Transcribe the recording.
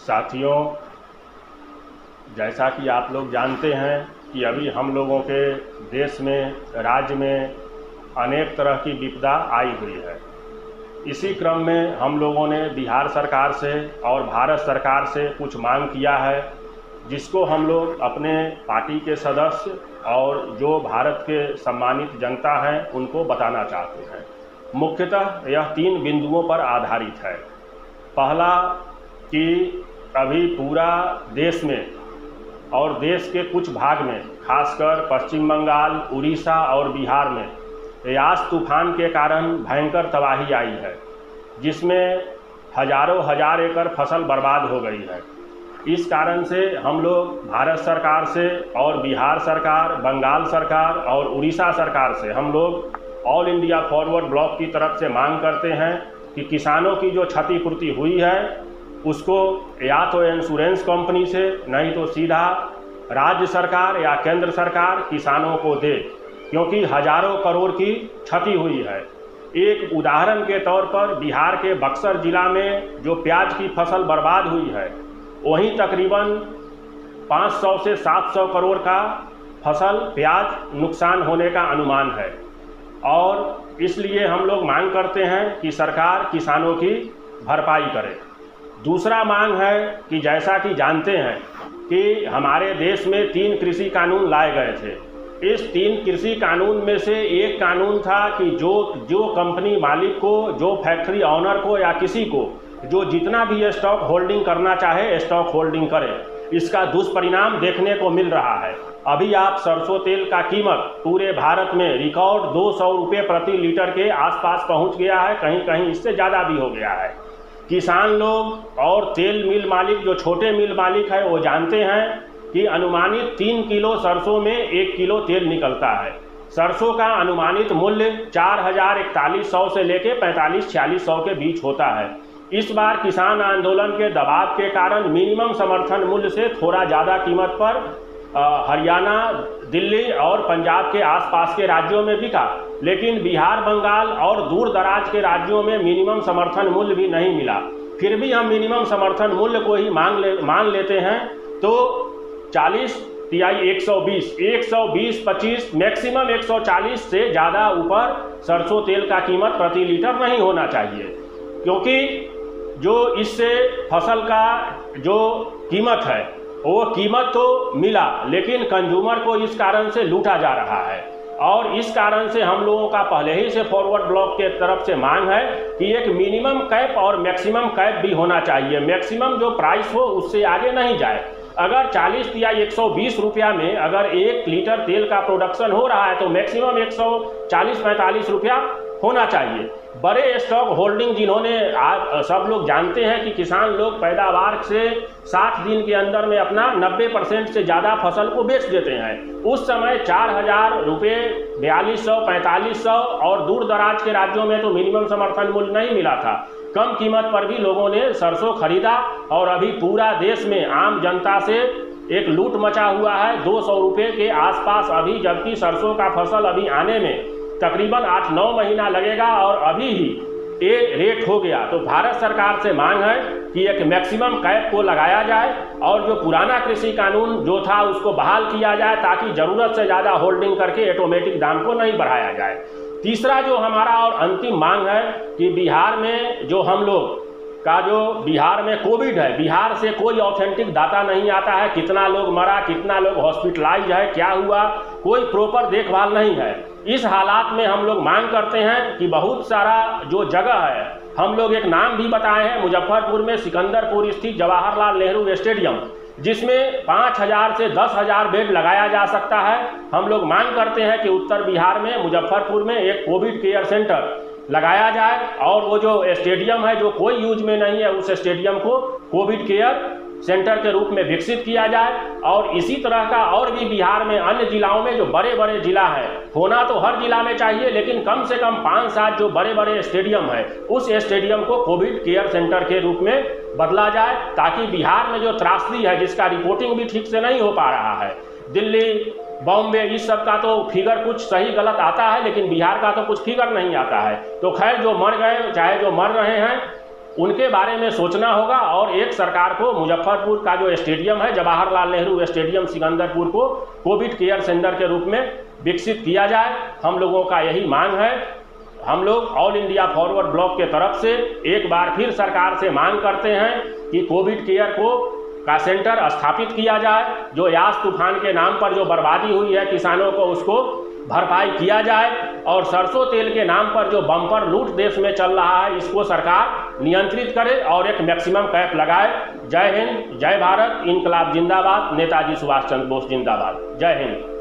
साथियों, जैसा कि आप लोग जानते हैं कि अभी हम लोगों के देश में, राज्य में अनेक तरह की विपदा आई हुई है। इसी क्रम में हम लोगों ने बिहार सरकार से और भारत सरकार से कुछ मांग किया है, जिसको हम लोग अपने पार्टी के सदस्य और जो भारत के सम्मानित जनता हैं उनको बताना चाहते हैं। मुख्यतः यह 3 बिंदुओं पर आधारित है। पहला कि अभी पूरा देश में और देश के कुछ भाग में, खासकर पश्चिम बंगाल, उड़ीसा और बिहार में यास तूफान के कारण भयंकर तबाही आई है, जिसमें हजारों हजार एकड़ फसल बर्बाद हो गई है। इस कारण से हम लोग भारत सरकार से और बिहार सरकार, बंगाल सरकार और उड़ीसा सरकार से हम लोग ऑल इंडिया फॉरवर्ड ब्लॉक की तरफ से मांग करते हैं कि किसानों की जो क्षतिपूर्ति हुई है उसको या तो इंश्योरेंस कंपनी से, नहीं तो सीधा राज्य सरकार या केंद्र सरकार किसानों को दे, क्योंकि हजारों करोड़ की क्षति हुई है। एक उदाहरण के तौर पर बिहार के बक्सर जिला में जो प्याज की फसल बर्बाद हुई है, वहीं तकरीबन 500 से 700 करोड़ का फसल प्याज नुकसान होने का अनुमान है। और इसलिए हम लोग मांग करते हैं कि सरकार किसानों की भरपाई करे। दूसरा मांग है कि जैसा कि जानते हैं कि हमारे देश में 3 कृषि कानून लाए गए थे। इस 3 कृषि कानून में से एक कानून था कि जो कंपनी मालिक को, जो फैक्ट्री ऑनर को या किसी को जो जितना भी स्टॉक होल्डिंग करना चाहे स्टॉक होल्डिंग करे। इसका दुष्परिणाम देखने को मिल रहा है। अभी आप सरसों तेल का कीमत पूरे भारत में रिकॉर्ड 200 रुपये प्रति लीटर के आसपास पहुंच गया है, कहीं कहीं इससे ज़्यादा भी हो गया है। किसान लोग और तेल मिल मालिक, जो छोटे मिल मालिक है, वो जानते हैं कि अनुमानित 3 किलो सरसों में 1 किलो तेल निकलता है। सरसों का अनुमानित मूल्य 4,4100 से लेके 45-4600 के बीच होता है। इस बार किसान आंदोलन के दबाव के कारण मिनिमम समर्थन मूल्य से थोड़ा ज़्यादा कीमत पर हरियाणा, दिल्ली और पंजाब के आसपास के राज्यों में बिका, लेकिन बिहार, बंगाल और दूर दराज के राज्यों में मिनिमम समर्थन मूल्य भी नहीं मिला। फिर भी हम मिनिमम समर्थन मूल्य को ही मान लेते हैं तो 40 तिहाई 120, 120-25, मैक्सिमम 140 से ज़्यादा ऊपर सरसों तेल का कीमत प्रति लीटर नहीं होना चाहिए, क्योंकि जो इससे फसल का जो कीमत है वो कीमत तो मिला, लेकिन कंज्यूमर को इस कारण से लूटा जा रहा है। और इस कारण से हम लोगों का पहले ही से फॉरवर्ड ब्लॉक के तरफ से मांग है कि एक मिनिमम कैप और मैक्सिमम कैप भी होना चाहिए। मैक्सिमम जो प्राइस हो उससे आगे नहीं जाए। अगर 40 या 120 रुपया में अगर 1 लीटर तेल का प्रोडक्शन हो रहा है तो मैक्सिमम 140-45 रुपया होना चाहिए। बड़े स्टॉक होल्डिंग जिन्होंने सब लोग जानते हैं कि किसान लोग पैदावार से 60 दिन के अंदर में अपना 90% से ज़्यादा फसल को बेच देते हैं। उस समय 4,000 रुपये, 4200, 4500 और दूर दराज के राज्यों में तो मिनिमम समर्थन मूल्य नहीं मिला था। कम कीमत पर भी लोगों ने सरसों खरीदा और अभी पूरा देश में आम जनता से एक लूट मचा हुआ है 200 रुपये के आसपास अभी, जबकि सरसों का फसल अभी आने में तकरीबन 8-9 महीना लगेगा और अभी ही ये रेट हो गया। तो भारत सरकार से मांग है कि एक मैक्सिमम कैप को लगाया जाए और जो पुराना कृषि कानून जो था उसको बहाल किया जाए, ताकि ज़रूरत से ज़्यादा होल्डिंग करके ऑटोमेटिक दाम को नहीं बढ़ाया जाए। तीसरा जो हमारा और अंतिम मांग है कि बिहार में जो हम लोग का जो बिहार में कोविड है, बिहार से कोई ऑथेंटिक डाटा नहीं आता है, कितना लोग मरा, कितना लोग हॉस्पिटलाइज है, क्या हुआ, कोई प्रॉपर देखभाल नहीं है। इस हालात में हम लोग मांग करते हैं कि बहुत सारा जो जगह है, हम लोग एक नाम भी बताए हैं, मुजफ्फरपुर में सिकंदरपुर स्थित जवाहरलाल नेहरू स्टेडियम, जिसमें 5,000 से 10,000 बेड लगाया जा सकता है। हम लोग मांग करते हैं कि उत्तर बिहार में मुजफ्फरपुर में एक कोविड केयर सेंटर लगाया जाए और वो जो स्टेडियम है जो कोई यूज में नहीं है, उस स्टेडियम को कोविड केयर सेंटर के रूप में विकसित किया जाए। और इसी तरह का और भी बिहार में अन्य जिलाओं में जो बड़े बड़े जिला हैं, होना तो हर जिला में चाहिए, लेकिन कम से कम 5-7 जो बड़े बड़े स्टेडियम है, उस स्टेडियम को कोविड केयर सेंटर के रूप में बदला जाए, ताकि बिहार में जो त्रासदी है जिसका रिपोर्टिंग भी ठीक से नहीं हो पा रहा है, दिल्ली, बॉम्बे, इस सब का तो फिगर कुछ सही गलत आता है, लेकिन बिहार का तो कुछ फिगर नहीं आता है। तो खैर जो मर गए, चाहे जो मर रहे हैं, उनके बारे में सोचना होगा। और एक सरकार को मुजफ्फरपुर का जो स्टेडियम है, जवाहरलाल नेहरू स्टेडियम सिकंदरपुर को कोविड केयर सेंटर के रूप में विकसित किया जाए। हम लोगों का यही मांग है। हम लोग ऑल इंडिया फॉरवर्ड ब्लॉक के तरफ से एक बार फिर सरकार से मांग करते हैं कि कोविड केयर का सेंटर स्थापित किया जाए। जो यास तूफान के नाम पर जो बर्बादी हुई है किसानों को, उसको भरपाई किया जाए। और सरसों तेल के नाम पर जो बम्पर लूट देश में चल रहा है, इसको सरकार नियंत्रित करे और एक मैक्सिमम कैप लगाए। जय हिंद, जय भारत, इनकलाब जिंदाबाद, नेताजी सुभाष चंद्र बोस जिंदाबाद। जय हिंद।